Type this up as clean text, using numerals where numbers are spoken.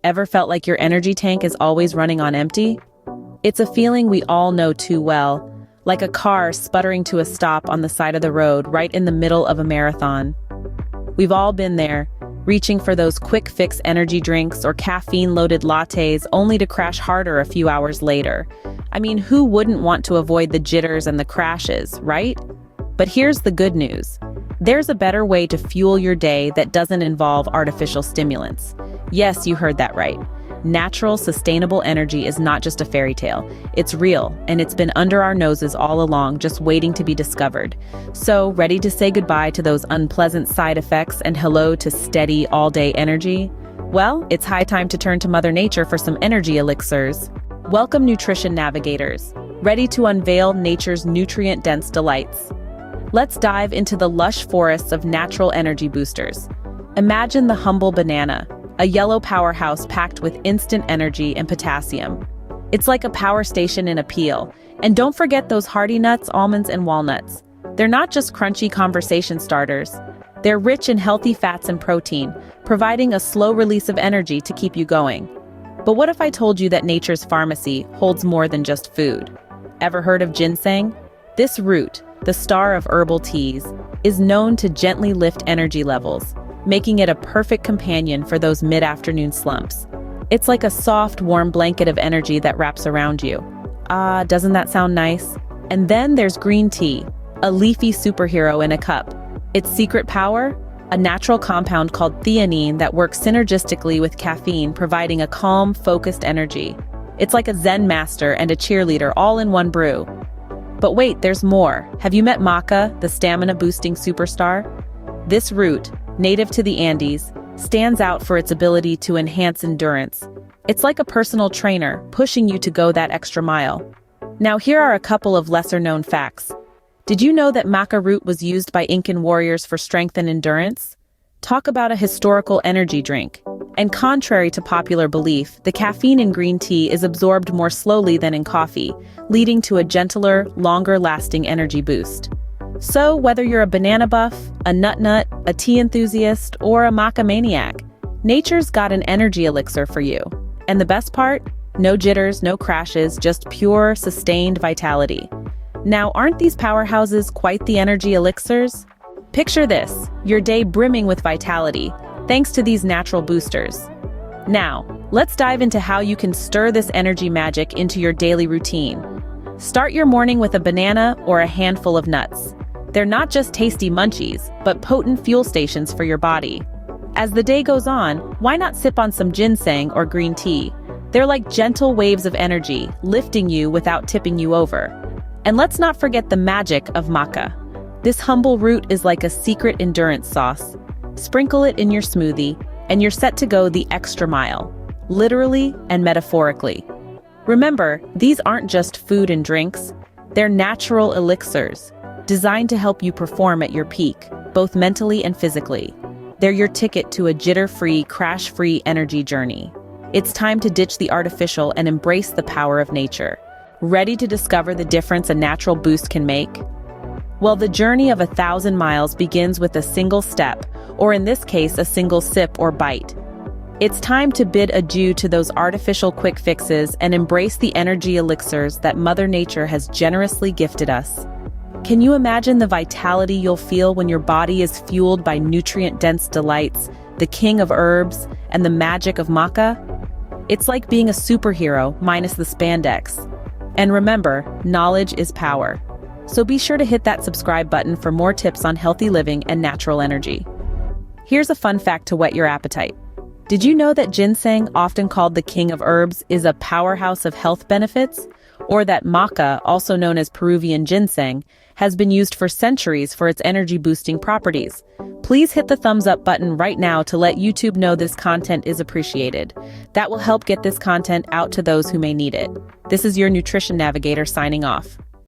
Ever felt like your energy tank is always running on empty? It's a feeling we all know too well, like a car sputtering to a stop on the side of the road right in the middle of a marathon. We've all been there, reaching for those quick fix energy drinks or caffeine-loaded lattes only to crash harder a few hours later. I mean, who wouldn't want to avoid the jitters and the crashes, right? But here's the good news. There's a better way to fuel your day that doesn't involve artificial stimulants. Yes, you heard that right. Natural, sustainable energy is not just a fairy tale. It's real, and it's been under our noses all along, just waiting to be discovered. So, ready to say goodbye to those unpleasant side effects and hello to steady, all-day energy? Well, it's high time to turn to Mother Nature for some energy elixirs. Welcome, nutrition navigators, ready to unveil nature's nutrient-dense delights. Let's dive into the lush forests of natural energy boosters. Imagine the humble banana, a yellow powerhouse packed with instant energy and potassium. It's like a power station in a peel. And don't forget those hearty nuts, almonds, and walnuts. They're not just crunchy conversation starters. They're rich in healthy fats and protein, providing a slow release of energy to keep you going. But what if I told you that nature's pharmacy holds more than just food? Ever heard of ginseng? This root, the star of herbal teas, is known to gently lift energy levels, making it a perfect companion for those mid-afternoon slumps. It's like a soft, warm blanket of energy that wraps around you. Ah, doesn't that sound nice? And then there's green tea, a leafy superhero in a cup. Its secret power? A natural compound called theanine that works synergistically with caffeine, providing a calm, focused energy. It's like a Zen master and a cheerleader all in one brew. But wait, there's more. Have you met maca, the stamina-boosting superstar? This root, native to the Andes, stands out for its ability to enhance endurance. It's like a personal trainer, pushing you to go that extra mile. Now here are a couple of lesser-known facts. Did you know that maca root was used by Incan warriors for strength and endurance? Talk about a historical energy drink. And contrary to popular belief, the caffeine in green tea is absorbed more slowly than in coffee, leading to a gentler, longer-lasting energy boost. So whether you're a banana buff, a nut, a tea enthusiast, or a maca maniac, nature's got an energy elixir for you. And the best part? No jitters, no crashes, just pure, sustained vitality. Now, aren't these powerhouses quite the energy elixirs? Picture this, your day brimming with vitality, thanks to these natural boosters. Now, let's dive into how you can stir this energy magic into your daily routine. Start your morning with a banana or a handful of nuts. They're not just tasty munchies, but potent fuel stations for your body. As the day goes on, why not sip on some ginseng or green tea? They're like gentle waves of energy, lifting you without tipping you over. And let's not forget the magic of maca. This humble root is like a secret endurance sauce. Sprinkle it in your smoothie, and you're set to go the extra mile, literally and metaphorically. Remember, these aren't just food and drinks. They're natural elixirs, designed to help you perform at your peak, both mentally and physically. They're your ticket to a jitter-free, crash-free energy journey. It's time to ditch the artificial and embrace the power of nature. Ready to discover the difference a natural boost can make? Well, the journey of 1,000 miles begins with a single step, or in this case, a single sip or bite. It's time to bid adieu to those artificial quick fixes and embrace the energy elixirs that Mother Nature has generously gifted us. Can you imagine the vitality you'll feel when your body is fueled by nutrient-dense delights, the king of herbs, and the magic of maca? It's like being a superhero minus the spandex. And remember, knowledge is power. So be sure to hit that subscribe button for more tips on healthy living and natural energy. Here's a fun fact to whet your appetite. Did you know that ginseng, often called the king of herbs, is a powerhouse of health benefits? Or that maca, also known as Peruvian ginseng, has been used for centuries for its energy-boosting properties? Please hit the thumbs up button right now to let YouTube know this content is appreciated. That will help get this content out to those who may need it. This is your Nutrition Navigator signing off.